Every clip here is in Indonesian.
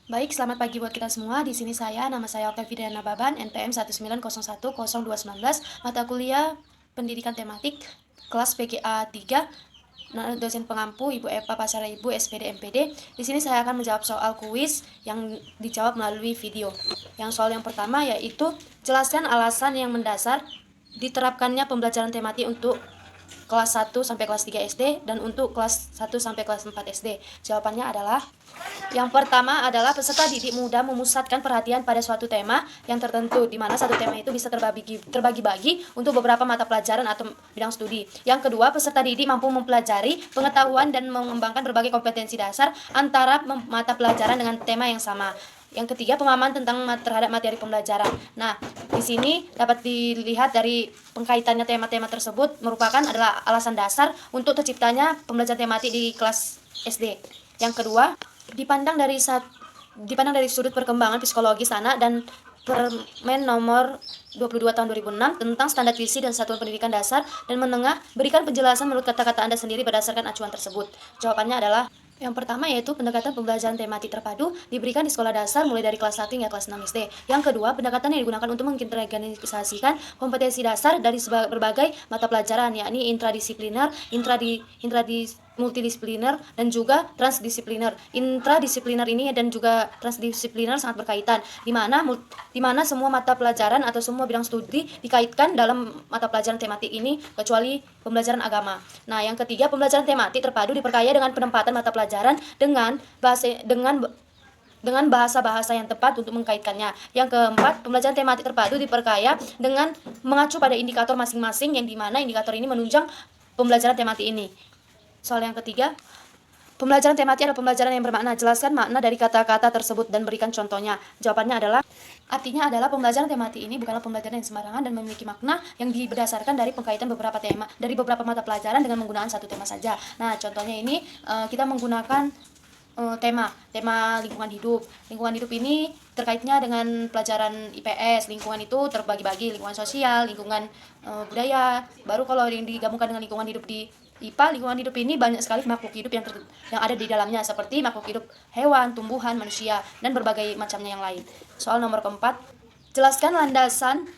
Baik, selamat pagi buat kita semua. Di sini nama saya Octavidiana Baban, NPM 190102019, mata kuliah Pendidikan Tematik, kelas PGA 3, dosen pengampu Ibu Eva Pasara Ibu, SPD MPD. Di sini saya akan menjawab soal kuis yang dijawab melalui video. Yang soal yang pertama yaitu jelaskan alasan yang mendasar diterapkannya pembelajaran tematik untuk kelas 1 sampai kelas 3 SD dan untuk kelas 1 sampai kelas 4 SD. Jawabannya adalah yang pertama adalah peserta didik mudah memusatkan perhatian pada suatu tema yang tertentu, di mana satu tema itu bisa terbagi-bagi untuk beberapa mata pelajaran atau bidang studi. Yang kedua, peserta didik mampu mempelajari pengetahuan dan mengembangkan berbagai kompetensi dasar antara mata pelajaran dengan tema yang sama. Yang ketiga, pemahaman terhadap materi pembelajaran. Nah, di sini dapat dilihat dari pengkaitannya tema-tema tersebut merupakan adalah alasan dasar untuk terciptanya pembelajaran tematik di kelas SD. Yang kedua, dipandang dari sudut perkembangan psikologis anak dan Permen nomor 22 tahun 2006 tentang standar gizi dan satuan pendidikan dasar dan menengah, berikan penjelasan menurut kata-kata Anda sendiri berdasarkan acuan tersebut. Jawabannya adalah yang pertama yaitu pendekatan pembelajaran tematik terpadu diberikan di sekolah dasar mulai dari kelas 1 hingga kelas 6 SD. Yang kedua, pendekatan yang digunakan untuk mengintegrasikan kompetensi dasar dari berbagai mata pelajaran, yakni intradisipliner, multidisipliner, dan juga transdisipliner. Intradisipliner ini dan juga transdisipliner sangat berkaitan, di mana semua mata pelajaran atau semua bidang studi dikaitkan dalam mata pelajaran tematik ini kecuali pembelajaran agama. Nah, yang ketiga, pembelajaran tematik terpadu diperkaya dengan penempatan mata pelajaran dengan bahasa-bahasa yang tepat untuk mengkaitkannya. Yang keempat, pembelajaran tematik terpadu diperkaya dengan mengacu pada indikator masing-masing, yang dimana indikator ini menunjang pembelajaran tematik ini. Soal yang ketiga, pembelajaran tematik adalah pembelajaran yang bermakna. Jelaskan makna dari kata-kata tersebut dan berikan contohnya. Jawabannya adalah, artinya adalah pembelajaran tematik ini bukanlah pembelajaran yang sembarangan dan memiliki makna yang berdasarkan dari pengkaitan beberapa tema, dari beberapa mata pelajaran dengan menggunakan satu tema saja. Nah, contohnya ini kita menggunakan tema lingkungan hidup. Lingkungan hidup ini terkaitnya dengan pelajaran IPS. Lingkungan itu terbagi-bagi, lingkungan sosial, lingkungan budaya. Baru kalau yang digabungkan dengan lingkungan hidup di IPA, lingkungan hidup ini banyak sekali makhluk hidup yang ada di dalamnya, seperti makhluk hidup hewan, tumbuhan, manusia, dan berbagai macamnya yang lain. Soal nomor keempat, jelaskan landasan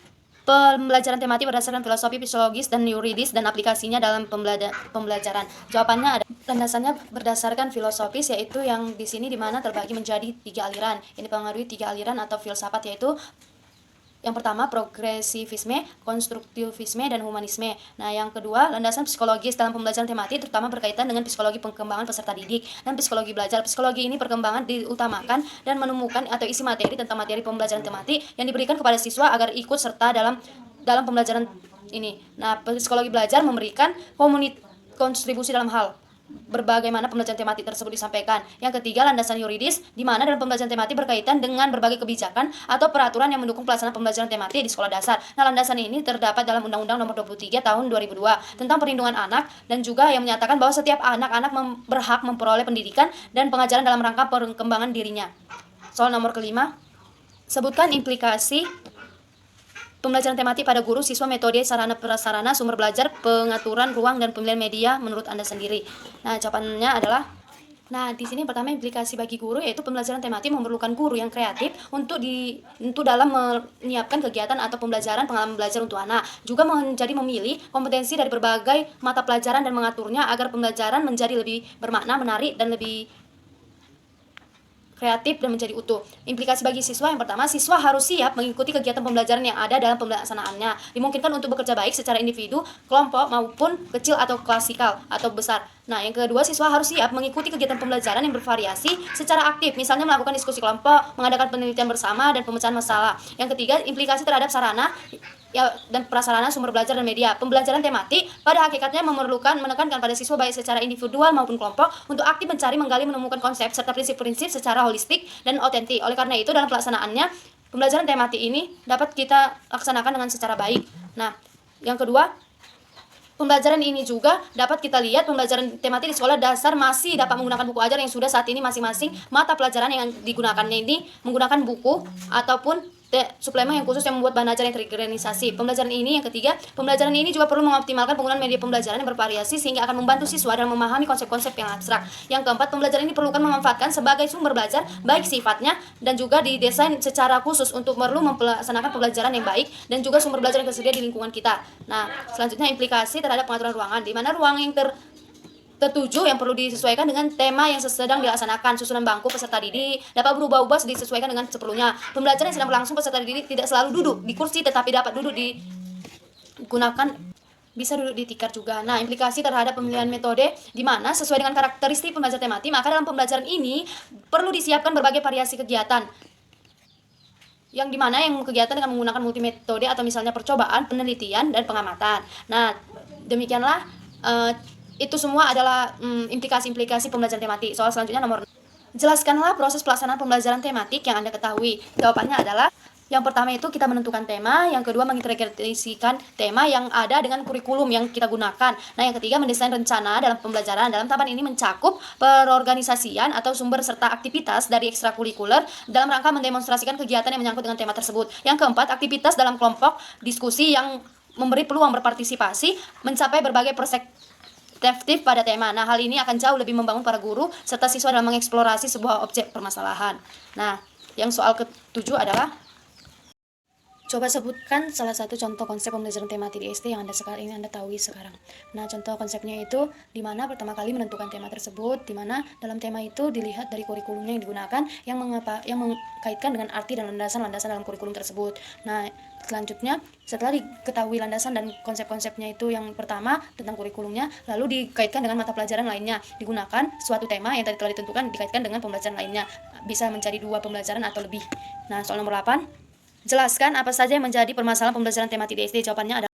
pembelajaran tematik berdasarkan filosofi, psikologis, dan yuridis dan aplikasinya dalam pembelajaran. Jawabannya ada landasannya berdasarkan filosofis, yaitu yang di sini dimana terbagi menjadi 3 aliran. Ini dipengaruhi 3 aliran atau filsafat, yaitu yang pertama progresivisme, konstruktivisme, dan humanisme. Nah, yang kedua, landasan psikologis dalam pembelajaran tematik terutama berkaitan dengan psikologi perkembangan peserta didik dan psikologi belajar. Psikologi ini perkembangan diutamakan dan menemukan atau isi materi tentang materi pembelajaran tematik yang diberikan kepada siswa agar ikut serta dalam pembelajaran ini. Nah, psikologi belajar memberikan kontribusi dalam hal berbagaimana pembelajaran tematik tersebut disampaikan. Yang ketiga, landasan yuridis, di mana dalam pembelajaran tematik berkaitan dengan berbagai kebijakan atau peraturan yang mendukung pelaksanaan pembelajaran tematik di sekolah dasar. Nah, landasan ini terdapat dalam Undang-Undang Nomor 23 Tahun 2002 tentang perlindungan anak, dan juga yang menyatakan bahwa setiap anak-anak berhak memperoleh pendidikan dan pengajaran dalam rangka perkembangan dirinya. Soal nomor kelima, sebutkan implikasi pembelajaran tematik pada guru, siswa, metode, sarana prasarana, sumber belajar, pengaturan ruang, dan pemilihan media menurut Anda sendiri. Nah, jawabannya adalah, di sini pertama implikasi bagi guru yaitu pembelajaran tematik memerlukan guru yang kreatif untuk dalam menyiapkan kegiatan atau pembelajaran pengalaman belajar untuk anak. Juga menjadi memilih kompetensi dari berbagai mata pelajaran dan mengaturnya agar pembelajaran menjadi lebih bermakna, menarik, dan lebih kreatif dan menjadi utuh. Implikasi bagi siswa, yang pertama, siswa harus siap mengikuti kegiatan pembelajaran yang ada dalam pelaksanaannya. Dimungkinkan untuk bekerja baik secara individu, kelompok, maupun kecil atau klasikal atau besar. Nah, yang kedua, siswa harus siap mengikuti kegiatan pembelajaran yang bervariasi secara aktif, misalnya melakukan diskusi kelompok, mengadakan penelitian bersama, dan pemecahan masalah. Yang ketiga, implikasi terhadap sarana dan prasarana, sumber belajar, dan media. Pembelajaran tematik pada hakikatnya menekankan pada siswa baik secara individual maupun kelompok untuk aktif mencari, menggali, menemukan konsep serta prinsip-prinsip secara holistik dan otentik. Oleh karena itu, dalam pelaksanaannya pembelajaran tematik ini dapat kita laksanakan dengan secara baik. Nah, yang kedua, pembelajaran ini juga dapat kita lihat pembelajaran tematik di sekolah dasar masih dapat menggunakan buku ajar yang sudah saat ini masing-masing mata pelajaran yang digunakannya ini menggunakan buku ataupun suplemen yang khusus yang membuat bahan ajar yang terorganisasi. Pembelajaran ini yang ketiga, pembelajaran ini juga perlu mengoptimalkan penggunaan media pembelajaran yang bervariasi sehingga akan membantu siswa dalam memahami konsep-konsep yang abstrak. Yang keempat, pembelajaran ini perlukan memanfaatkan sebagai sumber belajar baik sifatnya dan juga didesain secara khusus untuk perlu melaksanakan pembelajaran yang baik dan juga sumber belajar yang tersedia di lingkungan kita. Nah, selanjutnya implikasi terhadap pengaturan ruangan, di mana ruang yang tertuju yang perlu disesuaikan dengan tema yang sedang dilaksanakan. Susunan bangku peserta didik dapat berubah-ubah disesuaikan dengan seperlunya. Pembelajaran yang sedang berlangsung peserta didik tidak selalu duduk di kursi tetapi dapat duduk digunakan bisa duduk di tikar juga. Nah, implikasi terhadap pemilihan metode di mana sesuai dengan karakteristik pembelajar tematik, maka dalam pembelajaran ini perlu disiapkan berbagai variasi kegiatan. Yang dimana yang kegiatan dengan menggunakan multimetode atau misalnya percobaan, penelitian, dan pengamatan. Nah, demikianlah itu semua adalah implikasi-implikasi pembelajaran tematik. Soal selanjutnya nomor 6. Jelaskanlah proses pelaksanaan pembelajaran tematik yang Anda ketahui. Jawabannya adalah yang pertama itu kita menentukan tema, yang kedua mengintegrasikan tema yang ada dengan kurikulum yang kita gunakan. Nah, yang ketiga mendesain rencana dalam pembelajaran. Dalam tahapan ini mencakup perorganisasian atau sumber serta aktivitas dari ekstrakurikuler dalam rangka mendemonstrasikan kegiatan yang menyangkut dengan tema tersebut. Yang keempat, aktivitas dalam kelompok diskusi yang memberi peluang berpartisipasi mencapai berbagai perspektif pada tema. Nah, hal ini akan jauh lebih membangun para guru serta siswa dalam mengeksplorasi sebuah objek permasalahan. Nah, yang soal ketujuh adalah coba sebutkan salah satu contoh konsep pembelajaran tematik di SD yang Anda tahu sekarang. Nah, contoh konsepnya itu di mana pertama kali menentukan tema tersebut, di mana dalam tema itu dilihat dari kurikulumnya yang digunakan yang mengkaitkan dengan arti dan landasan-landasan dalam kurikulum tersebut. Nah, selanjutnya setelah diketahui landasan dan konsep-konsepnya itu yang pertama tentang kurikulumnya, lalu dikaitkan dengan mata pelajaran lainnya. Digunakan suatu tema yang tadi telah ditentukan dikaitkan dengan pembelajaran lainnya. Bisa menjadi 2 pembelajaran atau lebih. Nah, soal nomor 8. Jelaskan apa saja yang menjadi permasalahan pembelajaran tematik di SD. Jawabannya adalah